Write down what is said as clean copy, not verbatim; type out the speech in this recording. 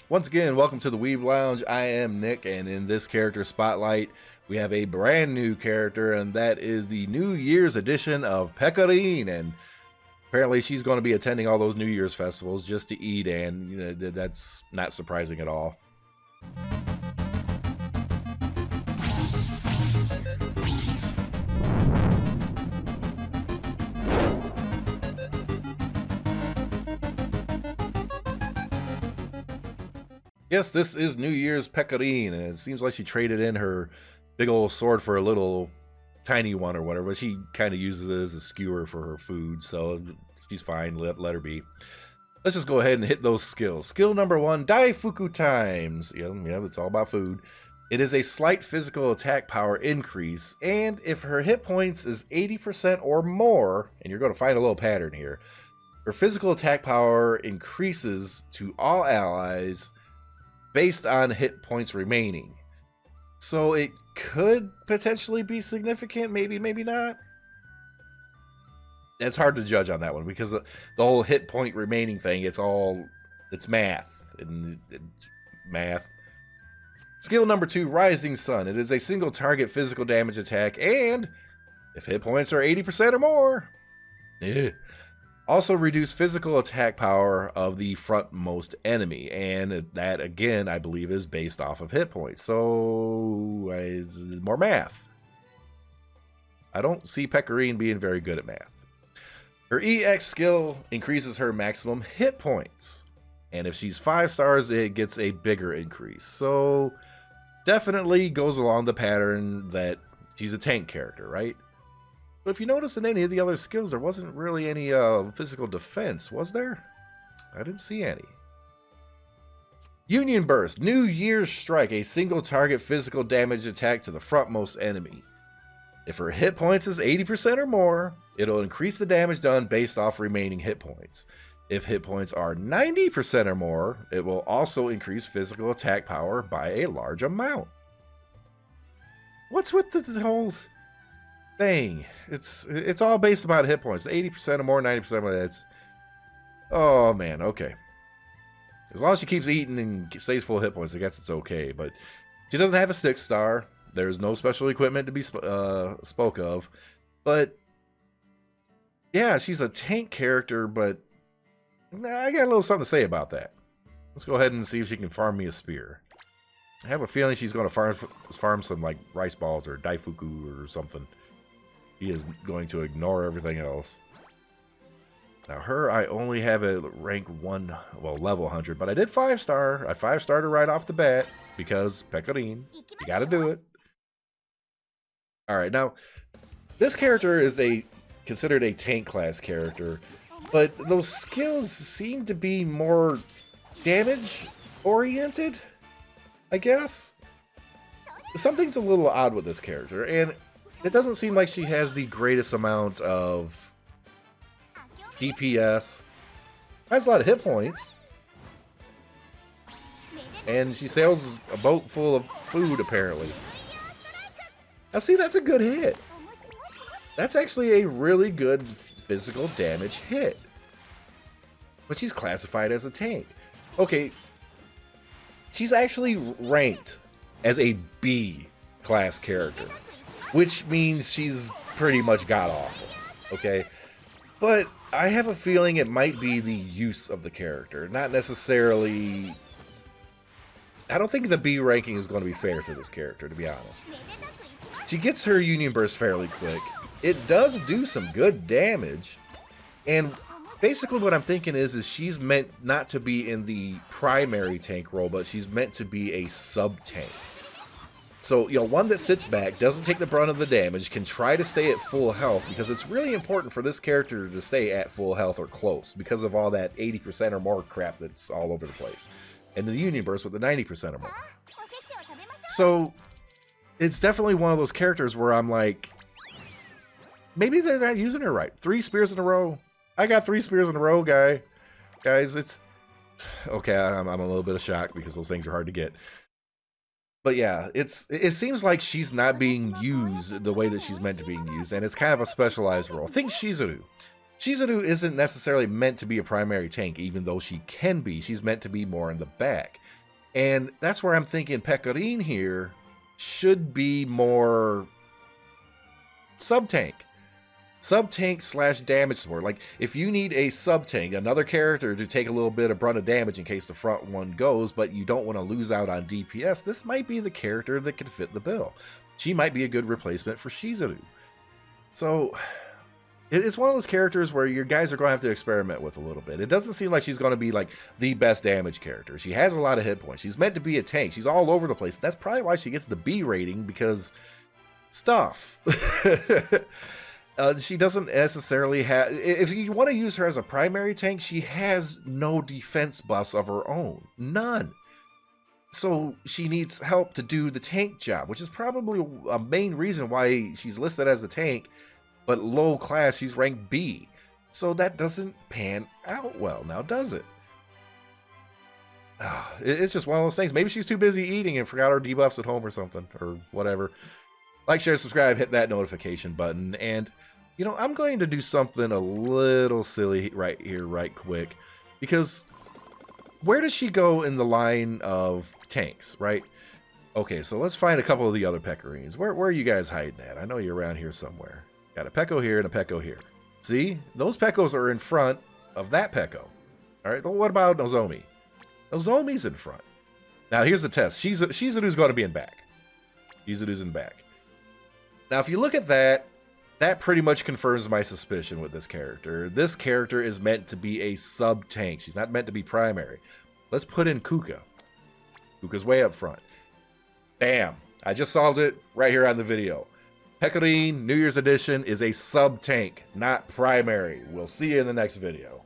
Once again, welcome to the Weeb Lounge. I am Nick, and in this character spotlight, we have a brand new character, and that is the New Year's edition of Pecorine. And apparently, she's going to be attending all those New Year's festivals just to eat, and that's not surprising at all. Yes, this is New Year's Pecorine, and it seems like she traded in her big old sword for a little tiny one or whatever, but she kind of uses it as a skewer for her food, so she's fine, let her be. Let's just go ahead and hit those skills. Skill number 1, Daifuku times. Yeah, it's all about food. It is a slight physical attack power increase, and if her hit points is 80% or more, and you're going to find a little pattern here, her physical attack power increases to all allies based on hit points remaining. So it could potentially be significant, maybe not. It's hard to judge on that one because the whole hit point remaining thing, it's math. Math. Skill number 2, Rising Sun. It is a single target physical damage attack, and if hit points are 80% or more, also reduce physical attack power of the frontmost enemy, and that again I believe is based off of hit points, so it's more math. I don't see Pecorine being very good at math. Her EX skill increases her maximum hit points, and if she's 5 stars it gets a bigger increase, so definitely goes along the pattern that she's a tank character, right? But if you notice in any of the other skills, there wasn't really any physical defense, was there? I didn't see any. Union Burst, New Year's Strike, a single target physical damage attack to the frontmost enemy. If her hit points is 80% or more, it'll increase the damage done based off remaining hit points. If hit points are 90% or more, it will also increase physical attack power by a large amount. What's with the whole thing? It's all based about hit points. 80% or more, 90% of that's. Oh man, okay. As long as she keeps eating and stays full hit points, I guess it's okay. But she doesn't have a 6 star. There's no special equipment to be spoke of. But yeah, she's a tank character. But I got a little something to say about that. Let's go ahead and see if she can farm me a spear. I have a feeling she's going to farm some like rice balls or daifuku or something. He is going to ignore everything else. Now her, I only have a rank 1, well, level 100, but I did 5-star. I 5-starred her right off the bat because Pecorine, you gotta do it. Alright, now, this character is considered a tank class character, but those skills seem to be more damage oriented, I guess. Something's a little odd with this character, and it doesn't seem like she has the greatest amount of DPS. Has a lot of hit points. And she sails a boat full of food, apparently. Now see, that's a good hit. That's actually a really good physical damage hit. But she's classified as a tank. Okay. She's actually ranked as a B class character, which means she's pretty much god-awful, okay? But I have a feeling it might be the use of the character, not necessarily. I don't think the B ranking is going to be fair to this character, to be honest. She gets her Union Burst fairly quick. It does do some good damage, and basically what I'm thinking is she's meant not to be in the primary tank role, but she's meant to be a sub-tank. So, one that sits back, doesn't take the brunt of the damage, can try to stay at full health, because it's really important for this character to stay at full health or close, because of all that 80% or more crap that's all over the place. And the Union Burst with the 90% or more. So, it's definitely one of those characters where I'm like, maybe they're not using her right. 3 spears in a row. I got 3 spears in a row, guys. It's okay. I'm a little bit of shock because those things are hard to get. But yeah, it seems like she's not being used the way that she's meant to be used, and it's kind of a specialized role. Think Shizuru. Shizuru isn't necessarily meant to be a primary tank, even though she can be. She's meant to be more in the back. And that's where I'm thinking Pecorine here should be more sub-tank. Sub-tank / damage support. Like, if you need a sub-tank, another character to take a little bit of brunt of damage in case the front one goes, but you don't want to lose out on DPS, this might be the character that could fit the bill. She might be a good replacement for Shizuru. So it's one of those characters where your guys are going to have to experiment with a little bit. It doesn't seem like she's going to be like the best damage character. She has a lot of hit points. She's meant to be a tank. She's all over the place. That's probably why she gets the B rating, because stuff. She doesn't necessarily have... If you want to use her as a primary tank, she has no defense buffs of her own. None. So she needs help to do the tank job, which is probably a main reason why she's listed as a tank, but low class, she's ranked B. So that doesn't pan out well now, does it? It's just one of those things. Maybe she's too busy eating and forgot her debuffs at home or something, or whatever. Like, share, subscribe, hit that notification button. And, you know, I'm going to do something a little silly right here, right quick. Because where does she go in the line of tanks, right? Okay, so let's find a couple of the other Pecorines. Where are you guys hiding at? I know you're around here somewhere. Got a Pecco here and a Pecco here. See? Those Peccos are in front of that Pecco. All right, well, what about Nozomi? Nozomi's in front. Now, here's the test. Shizuru's going to be in back. Shizuru's in back. Now, if you look at that, that pretty much confirms my suspicion with this character. This character is meant to be a sub-tank. She's not meant to be primary. Let's put in Kuka. Kuka's way up front. Bam! I just solved it right here on the video. Pecorine New Year's Edition is a sub-tank, not primary. We'll see you in the next video.